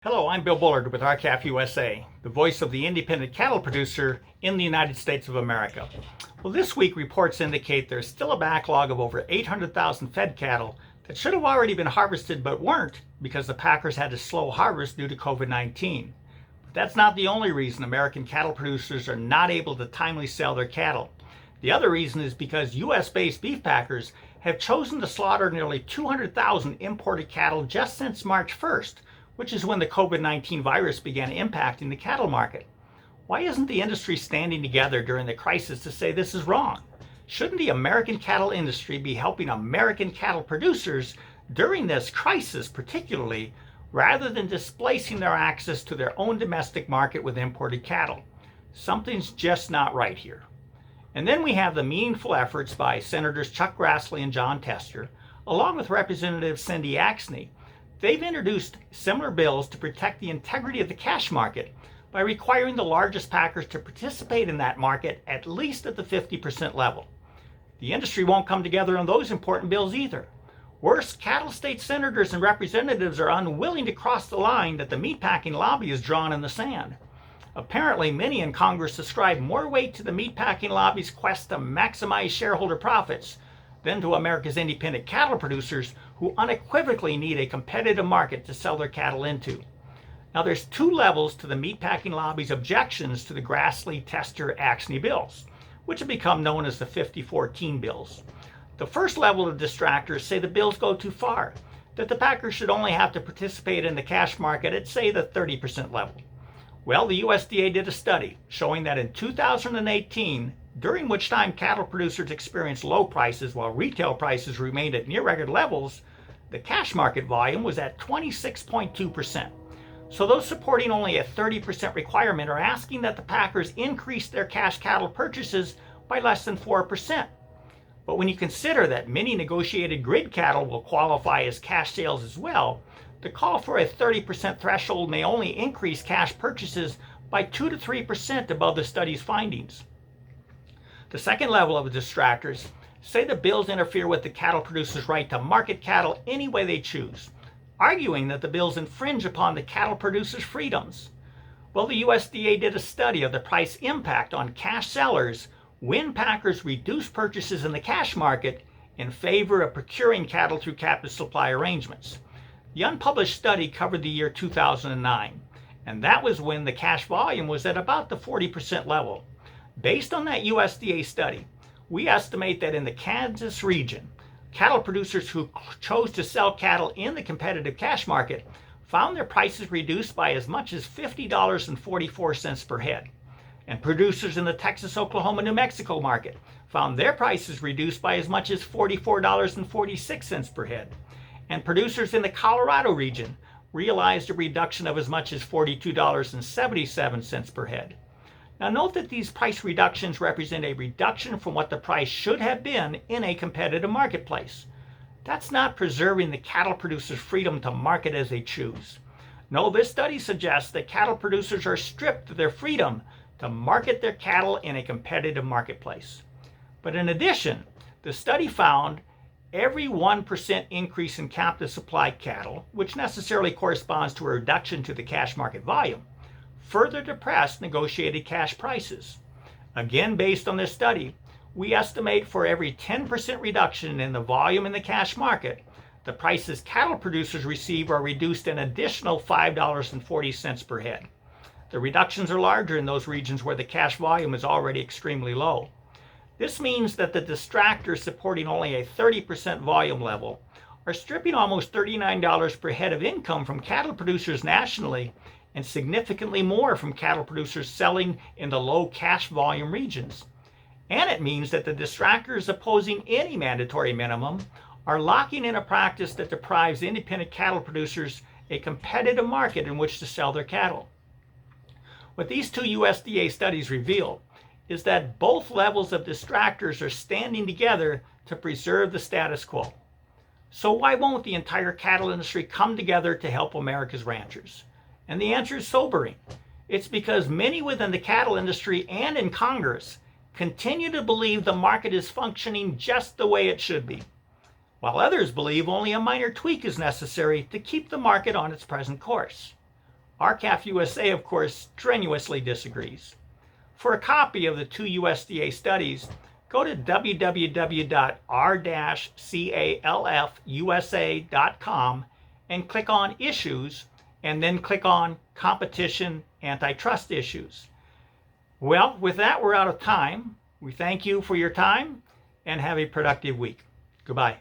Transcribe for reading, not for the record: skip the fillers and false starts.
Hello, I'm Bill Bullard with R-CALF USA, the voice of the independent cattle producer in the United States of America. Well, this week reports indicate there's still a backlog of over 800,000 fed cattle that should have already been harvested but weren't because the packers had to slow harvest due to COVID-19. But that's not the only reason American cattle producers are not able to timely sell their cattle. The other reason is because U.S.-based beef packers have chosen to slaughter nearly 200,000 imported cattle just since March 1st, which is when the COVID-19 virus began impacting the cattle market. Why isn't the industry standing together during the crisis to say this is wrong? Shouldn't the American cattle industry be helping American cattle producers during this crisis particularly, rather than displacing their access to their own domestic market with imported cattle? Something's just not right here. And then we have the meaningful efforts by Senators Chuck Grassley and Jon Tester, along with Representative Cindy Axne. They've introduced similar bills to protect the integrity of the cash market by requiring the largest packers to participate in that market at least at the 50% level. The industry won't come together on those important bills either. Worse, cattle state senators and representatives are unwilling to cross the line that the meatpacking lobby has drawn in the sand. Apparently, many in Congress ascribe more weight to the meatpacking lobby's quest to maximize shareholder profits than to America's independent cattle producers who unequivocally need a competitive market to sell their cattle into. Now, there's two levels to the meatpacking lobby's objections to the Grassley, Tester, Axne bills, which have become known as the 5014 bills. The first level of distractors say the bills go too far, that the packers should only have to participate in the cash market at, say, the 30% level. Well, the USDA did a study showing that in 2018, during which time cattle producers experienced low prices while retail prices remained at near record levels, the cash market volume was at 26.2%. So those supporting only a 30% requirement are asking that the packers increase their cash cattle purchases by less than 4%. But when you consider that many negotiated grid cattle will qualify as cash sales as well, the call for a 30% threshold may only increase cash purchases by 2 to 3% above the study's findings. The second level of distractors say the bills interfere with the cattle producers' right to market cattle any way they choose, arguing that the bills infringe upon the cattle producers' freedoms. Well, the USDA did a study of the price impact on cash sellers when packers reduce purchases in the cash market in favor of procuring cattle through captive supply arrangements. The unpublished study covered the year 2009, and that was when the cash volume was at about the 40% level. Based on that USDA study, we estimate that in the Kansas region, cattle producers who chose to sell cattle in the competitive cash market found their prices reduced by as much as $50.44 per head. And producers in the Texas, Oklahoma, New Mexico market found their prices reduced by as much as $44.46 per head. And producers in the Colorado region realized a reduction of as much as $42.77 per head. Now note that these price reductions represent a reduction from what the price should have been in a competitive marketplace. That's not preserving the cattle producers' freedom to market as they choose. No, this study suggests that cattle producers are stripped of their freedom to market their cattle in a competitive marketplace. But in addition, the study found every 1% increase in captive supply cattle, which necessarily corresponds to a reduction to the cash market volume, further depressed negotiated cash prices. Again, based on this study, we estimate for every 10% reduction in the volume in the cash market, the prices cattle producers receive are reduced an additional $5.40 per head. The reductions are larger in those regions where the cash volume is already extremely low. This means that the distractors supporting only a 30% volume level are stripping almost $39 per head of income from cattle producers nationally and significantly more from cattle producers selling in the low cash volume regions. And it means that the distractors opposing any mandatory minimum are locking in a practice that deprives independent cattle producers a competitive market in which to sell their cattle. What these two USDA studies reveal is that both levels of distractors are standing together to preserve the status quo. So why won't the entire cattle industry come together to help America's ranchers? And the answer is sobering. It's because many within the cattle industry and in Congress continue to believe the market is functioning just the way it should be, while others believe only a minor tweak is necessary to keep the market on its present course. R-CALF USA, of course, strenuously disagrees. For a copy of the two USDA studies, go to www.r-calfusa.com and click on Issues, and then click on Competition Antitrust Issues. Well, with that, we're out of time. We thank you for your time and have a productive week. Goodbye.